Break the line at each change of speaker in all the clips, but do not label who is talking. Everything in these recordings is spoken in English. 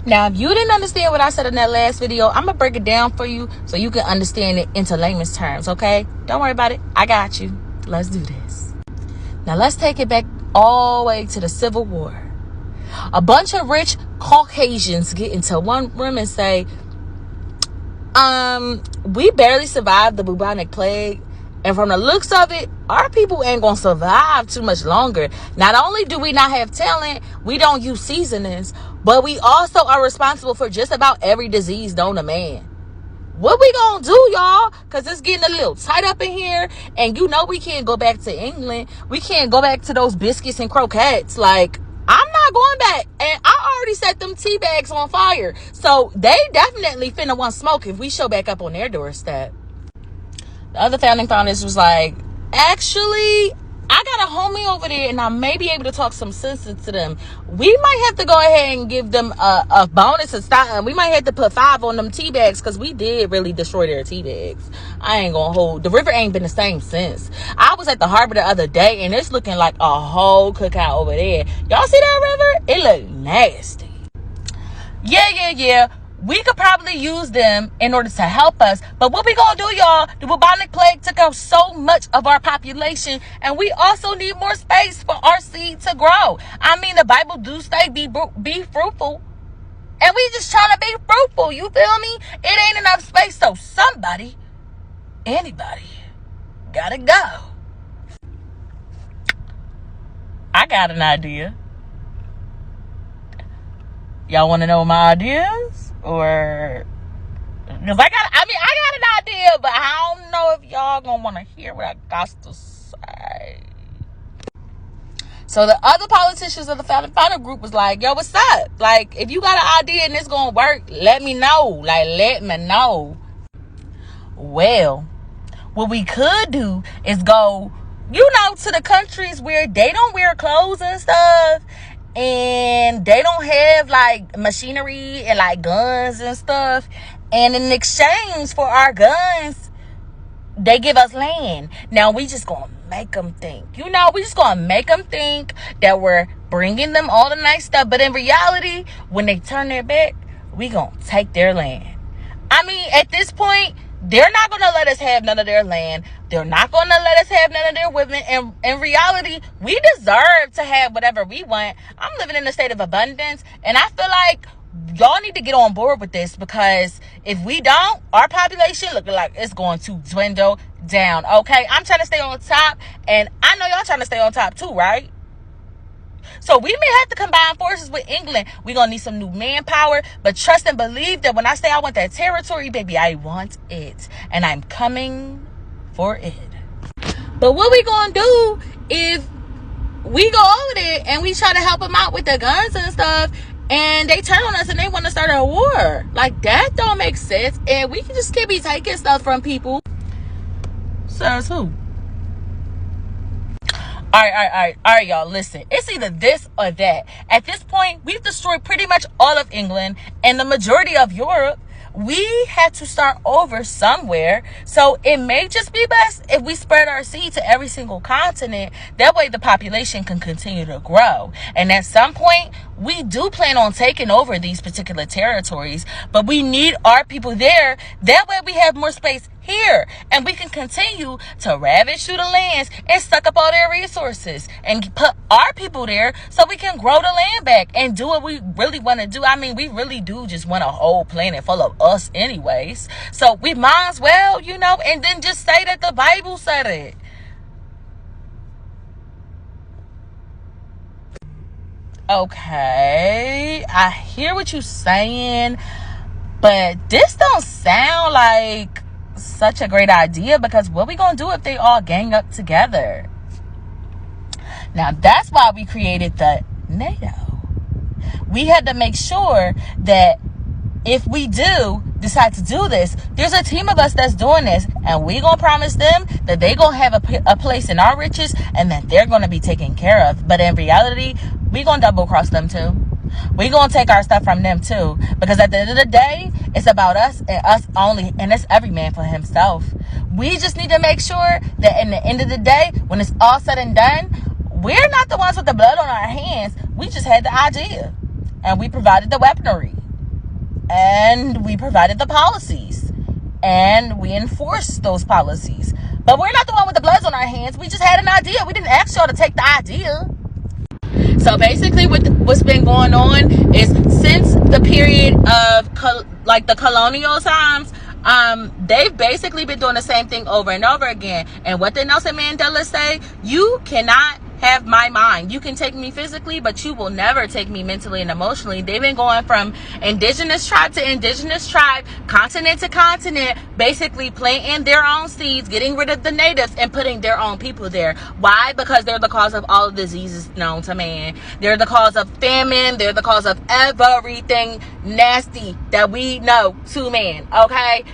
Now, if you didn't understand what I said in that last video, I'm going to break it down for you so you can understand it into layman's terms, okay? Don't worry about it. I got you. Let's do this. Now, let's take it back all the way to the Civil War. A bunch of rich Caucasians get into one room and say, we barely survived the bubonic plague. And from the looks of it, our people ain't going to survive too much longer. Not only do we not have talent, we don't use seasonings, but we also are responsible for just about every disease known to man. What we going to do, y'all? Because it's getting a little tight up in here. And you know we can't go back to England. We can't go back to those biscuits and croquettes. Like, I'm not going back. And I already set them tea bags on fire. So they definitely finna want smoke if we show back up on their doorstep. The other founding fathers was like, actually, I got a homie over there and I may be able to talk some sense into them. We might have to go ahead and give them a bonus and stop. We might have to put 5 on them tea bags because we did really destroy their tea bags. I ain't gonna hold. The river ain't been the same since. I was at the harbor the other day and it's looking like a whole cookout over there. Y'all see that river? It look nasty. Yeah. We could probably use them in order to help us. But what we gonna do, y'all? The bubonic plague took out so much of our population. And we also need more space for our seed to grow. I mean, the Bible do say be fruitful. And we just trying to be fruitful. You feel me? It ain't enough space. So anybody, gotta go. I got an idea. Y'all want to know my ideas? Or, because I got an idea, but I don't know if y'all gonna want to hear what I got to say. So the other politicians of the founding group was like, yo, what's up? Like, if you got an idea and it's gonna work, let me know. Like, let me know. Well, what we could do is go, to the countries where they don't wear clothes and stuff. And they don't have like machinery and like guns and stuff. And in exchange for our guns, they give us land. Now we just gonna make them think. We just gonna make them think that we're bringing them all the nice stuff. But in reality, when they turn their back, we gonna take their land. I mean, at this point, they're not gonna let us have none of their land. They're not going to let us have none of their women. And in reality, we deserve to have whatever we want. I'm living in a state of abundance. And I feel like y'all need to get on board with this. Because if we don't, our population looking like it's going to dwindle down. Okay? I'm trying to stay on top. And I know y'all trying to stay on top too, right? So we may have to combine forces with England. We're going to need some new manpower. But trust and believe that when I say I want that territory, baby, I want it. And I'm coming for it. But what we gonna do if we go over there and we try to help them out with the guns and stuff and they turn on us and they want to start a war? Like, that don't make sense. And we just can't be taking stuff from people. Says who? All right, y'all, listen. It's either this or that. At this point, we've destroyed pretty much all of England and the majority of Europe. We had to start over somewhere. So it may just be best if we spread our seed to every single continent. That way the population can continue to grow. And at some point, we do plan on taking over these particular territories. But we need our people there. That way we have more space here. And we can continue to ravage through the lands and suck up all their resources. And put our people there so we can grow the land back and do what we really want to do. I mean, we really do just want a whole planet full of us anyways. So we might as well, and then just say that the Bible said it. Okay, I hear what you're saying, but this don't sound like such a great idea, because what we gonna do if they all gang up together? Now that's why we created the NATO. We had to make sure that if we do decide to do this, there's a team of us that's doing this, and we gonna promise them that they gonna have a place in our riches and that they're gonna be taken care of. But in reality, we gonna double cross them too. We gonna take our stuff from them too, because at the end of the day, it's about us and us only, and it's every man for himself. We just need to make sure that in the end of the day, when it's all said and done, we're not the ones with the blood on our hands. We just had the idea and we provided the weaponry. and we provided the policies, and we enforced those policies. But we're not the one with the bloods on our hands. We just had an idea. We didn't ask y'all to take the idea. So basically what's been going on is, since the period of the colonial times, they've basically been doing the same thing over and over again. And what did Nelson Mandela say? You cannot have my mind. You can take me physically, but you will never take me mentally and emotionally. They've been going from indigenous tribe to indigenous tribe, continent to continent, basically planting their own seeds, getting rid of the natives and putting their own people there. Why? Because they're the cause of all diseases known to man. They're the cause of famine. They're the cause of everything nasty that we know to man. Okay?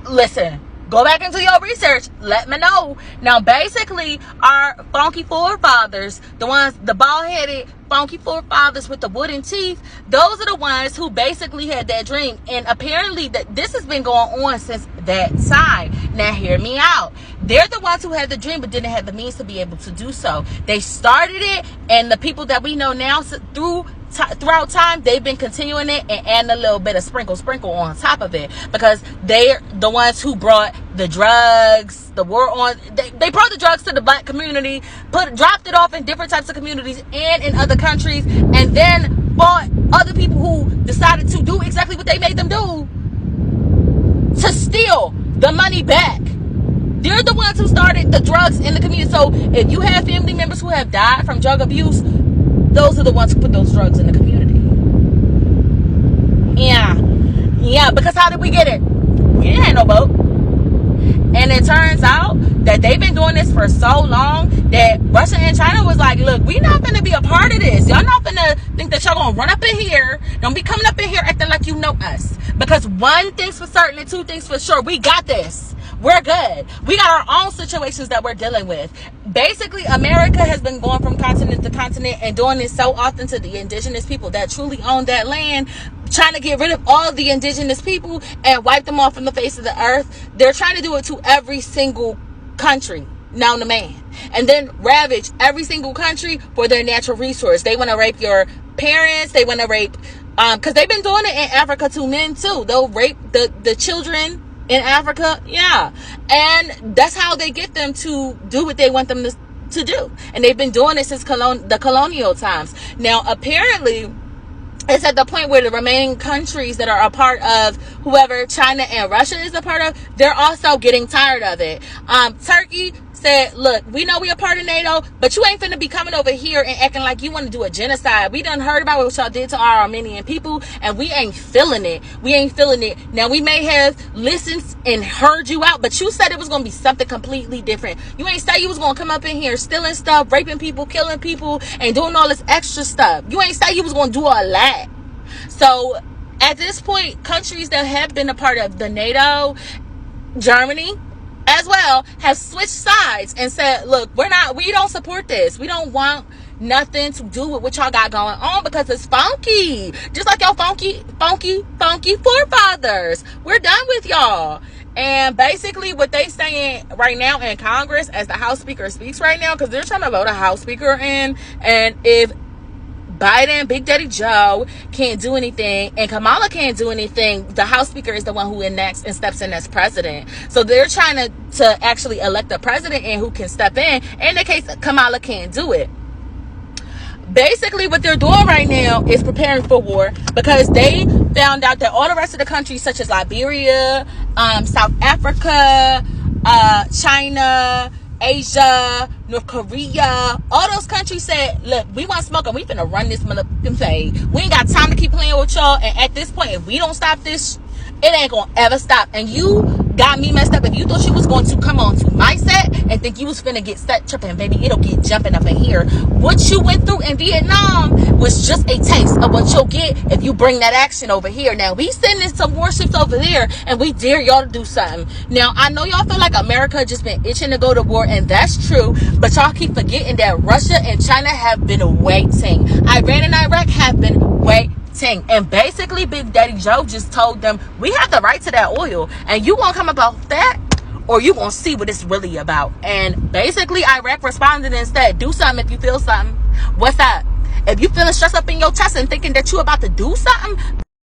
Listen. Go back into your research. Let me know. Now, basically, our funky forefathers, the bald-headed funky forefathers with the wooden teeth, those are the ones who basically had that dream. And apparently, this has been going on since that time. Now, hear me out. They're the ones who had the dream but didn't have the means to be able to do so. They started it, and the people that we know now throughout time, they've been continuing it and adding a little bit of sprinkle on top of it, because they're the ones who brought the drugs, the war on. They brought the drugs to the black community, dropped it off in different types of communities and in other countries, and then bought other people who decided to do exactly what they made them do, to steal the money back. They're the ones who started the drugs in the community. So if you have family members who have died from drug abuse, those are the ones who put those drugs in the community. Yeah, because how did we get it? We didn't have no boat. And it turns out that they've been doing this for so long that Russia and China was like, look, we're not going to be a part of this. Y'all not going to think that y'all going to run up in here. Don't be coming up in here acting like you know us. Because one thing's for certain and two things for sure. We got this. We're good. We got our own situations that we're dealing with. Basically, America has been going from continent to continent and doing this so often to the indigenous people that truly own that land, trying to get rid of all of the indigenous people and wipe them off from the face of the earth. They're trying to do it to every single country known to man, and then ravage every single country for their natural resource. They want to rape your parents. They want to rape, because they've been doing it in Africa to men too. They'll rape the children in Africa, yeah. And that's how they get them to do what they want them to do. And they've been doing it since the colonial times. Now, apparently, it's at the point where the remaining countries that are a part of whoever China and Russia is a part of, they're also getting tired of it. Turkey said, look, we know we a part of NATO, but you ain't finna be coming over here and acting like you want to do a genocide. We done heard about what y'all did to our Armenian people, and we ain't feeling it. We ain't feeling it. Now, we may have listened and heard you out, but you said it was going to be something completely different. You ain't say you was going to come up in here stealing stuff, raping people, killing people, and doing all this extra stuff. You ain't say you was going to do all that. So, at this point, countries that have been a part of the NATO, Germany as well, have switched sides and said, look, we don't support this. We don't want nothing to do with what y'all got going on, because it's funky. Just like your funky forefathers. We're done with y'all. And basically what they saying right now in Congress, as the House Speaker speaks right now, because they're trying to vote a House Speaker in, and if Biden, Big Daddy Joe can't do anything and Kamala can't do anything, the House Speaker is the one who enacts and steps in as president. So they're trying to actually elect a president in who can step in the case Kamala can't do it. Basically what they're doing right now is preparing for war, because they found out that all the rest of the countries, such as Liberia, South Africa, China, Asia, North Korea, all those countries said, look, we want smoke and we finna run this motherfucking thing. We ain't got time to keep playing with y'all, and at this point, if we don't stop this, it ain't gonna ever stop. And you got me messed up if you thought you was going to come on to my set and think you was finna get set tripping, baby. It'll get jumping up in here. What you went through in Vietnam was just a taste of what you'll get if you bring that action over here. Now, we sending some warships over there and we dare y'all to do something. Now, I know y'all feel like America just been itching to go to war, and that's true, but y'all keep forgetting that Russia and China have been waiting. Iran and Iraq have been waiting. And basically Big Daddy Joe just told them, we have the right to that oil, and you won't come about that, or you won't see what it's really about. And basically Iraq responded and said, do something if you feel something. What's up? If you feeling stressed up in your chest and thinking that you about to do something,